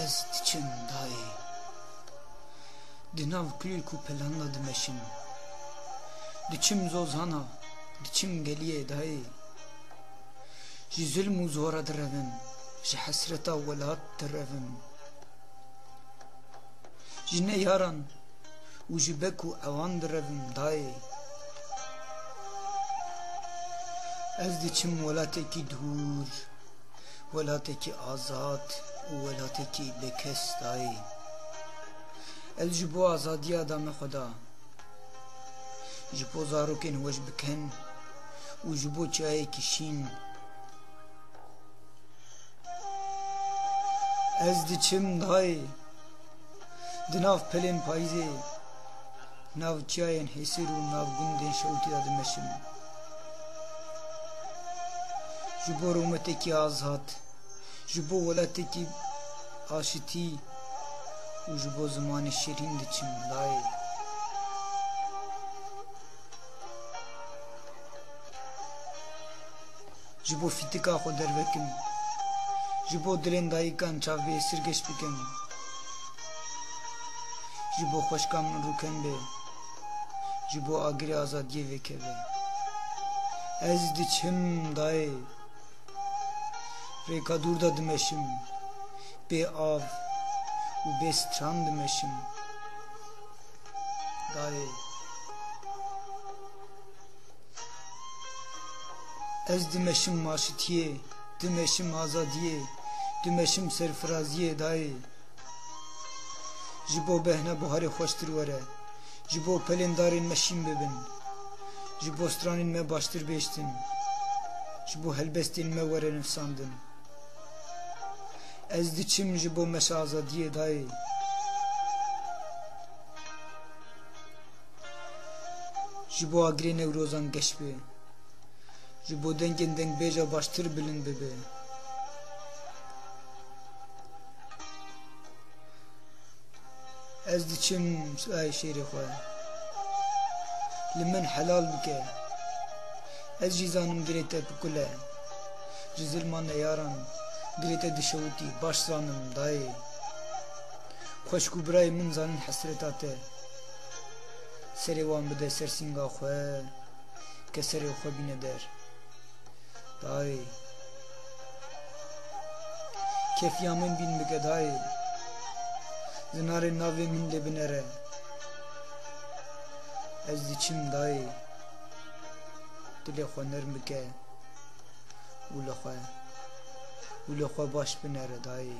Ez diçim dayı Dinav külül ku pelanla dimeşim Diçim zozana Diçim geliye dayı Ji zulm u zora direvim Ji hasreta welat direvim Ji ne yaran û ji bek û ewan direvim dayı Ez diçim welatekî dûr Welatekî azad û welatekî bêkes dayı Ez ji bo azadiya da me xweda Ji bo zarokên weş bikin û ji bo çayekî şîn Ez diçim dayı Di nav pelên payîzê Nav çayên hêsir û nav gundên şewtiya dimeşim Ji bo rûmetekî azad Ji bo welatekî aşitî û ji bo zimanê şîrîn diçim dayı Ji bo fîtika xwe dervekim Ji bo dilên dayîkan çavbê sirgeş bikim Ji bo xweşka min rûken bê Ji bo agirê azadiyê vekeve Ez diçim dayı Rêka dûr da dimeşim Bê av û bê stran dimeşim Dayı Ez dimeşim maşitiyê Dimeşim azadiyê Dimeşim serfiraziyê dayı Ji bo behne buharê xweştir were Ji bo pelên darên me şîn bibin Ji bo stranên me baştir bêştin Ji bo helbestên me were nifsandin Ez diçim ji bo meşa azadiyê dayı Ji bo agirê newrozan geş bê Ji bo dengên dengbêja baştir bilind bibe Ez diçim ay şêrê xwe Li min helal bike Ez jî zanim girê te bikule Ji zilma neyaran Girê te dişewitî baş zanim dayê Xweşk û birayê min zanin hesreta te Serê wan bide sersînga xwe Ke serê xwe bîne der Dayê Kefiya min bîn bike dayê Zinarê navê min de binere Ez diçim dayê Dilê xwe nirm bike û li xwe baş binere dayê